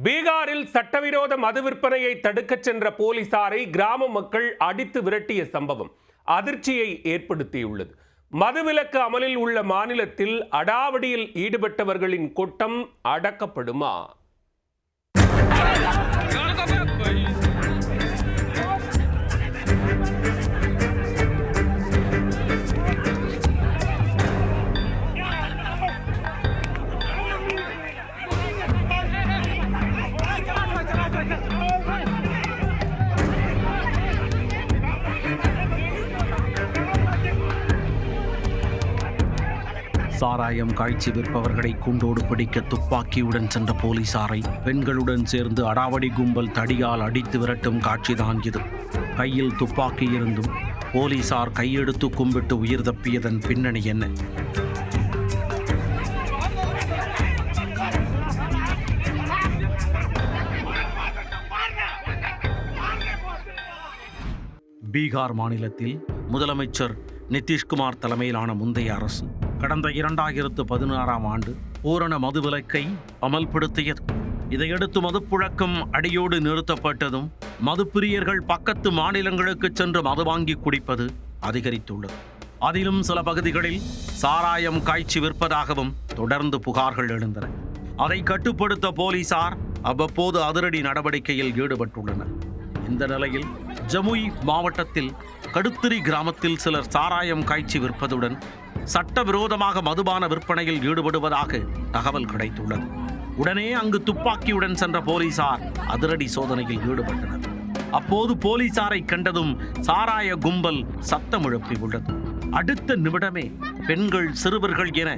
பீகாரில் சட்டவிரோத மது விற்பனையை தடுக்கச் சென்ற போலீசாரை கிராம மக்கள் அடித்து விரட்டிய சம்பவம் அதிர்ச்சியை ஏற்படுத்தியுள்ளது. மதுவிலக்கு அமலில் உள்ள மாநிலத்தில் அடாவடியில் ஈடுபட்டவர்களின் கொட்டம் அடக்கப்படுமா? சாராயம் காய்ச்சி விற்பவர்களை கூண்டோடு பிடிக்க துப்பாக்கியுடன் சென்ற போலீசாரை பெண்களுடன் சேர்ந்து அடாவடி கும்பல் தடியால் அடித்து விரட்டும் காட்சிதான் இது. கையில் துப்பாக்கி இருந்தும் போலீசார் கையெடுத்து கும்பிட்டு உயிர் தப்பியதன் பின்னணி என்ன? பீகார் மாநிலத்தில் முதலமைச்சர் நிதிஷ்குமார் தலைமையிலான முந்தைய அரசு கடந்த 2016ஆம் ஆண்டு பூரண மதுவிலக்கை அமல்படுத்தியது. இதையடுத்து மதுப்புழக்கம் அடியோடு நிறுத்தப்பட்டதும் மதுப்பிரியர்கள் பக்கத்து மாநிலங்களுக்கு சென்று மது வாங்கி குடிப்பது அதிகரித்துள்ளது. அதிலும் சில பகுதிகளில் சாராயம் காய்ச்சி விற்பதாகவும் தொடர்ந்து புகார்கள் எழுந்தன. அதை கட்டுப்படுத்த போலீசார் அவ்வப்போது அதிரடி நடவடிக்கையில் ஈடுபட்டுள்ளனர். இந்த நிலையில் ஜமுய் மாவட்டத்தில் கடுத்திரி கிராமத்தில் சிலர் சாராயம் காய்ச்சி விற்பதுடன் சட்டவிரோதமாக மதுபான விற்பனையில் ஈடுபடுவதாக தகவல் கிடைத்துள்ளது. உடனே அங்கு துப்பாக்கியுடன் சென்ற போலீசார் அதிரடி சோதனையில் ஈடுபட்டனர். அப்போது போலீசாரை கண்டதும் சாராய கும்பல் சத்தம் எழுப்பியுள்ளது. அடுத்த நிமிடமே பெண்கள், சிறுவர்கள் என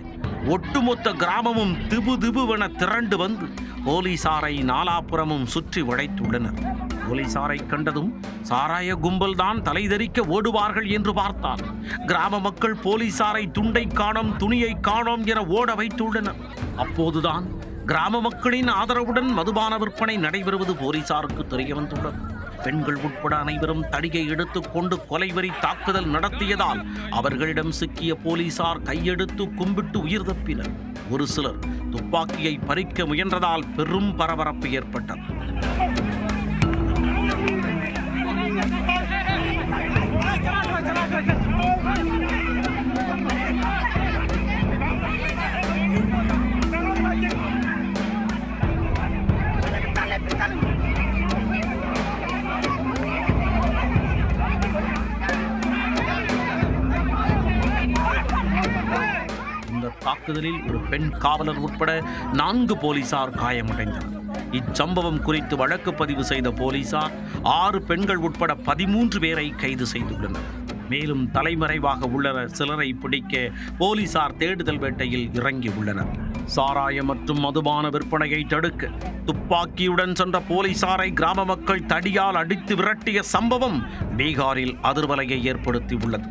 ஒட்டுமொத்த கிராமமும் திபு திபுவென திரண்டு வந்து போலீசாரை நாலாபுறமும் சுற்றி வளைத்துள்ளனர். போலீசாரை கண்டதும் சாராய கும்பல் தான் தலைதெறிக்க ஓடுவார்கள் என்று பார்த்தால் கிராம மக்கள் போலீசாரை துண்டை காணோம், துணியை காணோம் என ஓட வைத்துள்ளனர். அப்போதுதான் கிராம மக்களின் ஆதரவுடன் மதுபான விற்பனை நடைபெறுவது போலீசாருக்கு தெரிய வந்துள்ளது. பெண்கள் உட்பட அனைவரும் தடியை எடுத்துக்கொண்டு கொலைவெறி தாக்குதல் நடத்தியதால் அவர்களிடம் சிக்கிய போலீசார் கையெடுத்து கும்பிட்டு உயிர் தப்பினர். ஒரு சிலர் துப்பாக்கியை பறிக்க முயன்றதால் பெரும் பரபரப்பு ஏற்பட்டது. இந்த தாக்குதலில் ஒரு பெண் காவலர் உட்பட 4 போலீசார் காயமடைந்தனர். இச்சம்பவம் குறித்து வழக்கு பதிவு செய்த போலீசார் 6 பெண்கள் உட்பட 13 பேரை கைது செய்துள்ளனர். மேலும் தலைமறைவாக உள்ள சிலரை பிடிக்க போலீசார் தேடுதல் வேட்டையில் இறங்கி உள்ளனர். சாராயம் மற்றும் மதுபான விற்பனையை தடுக்க துப்பாக்கியுடன் சென்ற போலீசாரை கிராம மக்கள் தடியால் அடித்து விரட்டிய சம்பவம் பீகாரில் அதிர்வலையை ஏற்படுத்தியுள்ளது.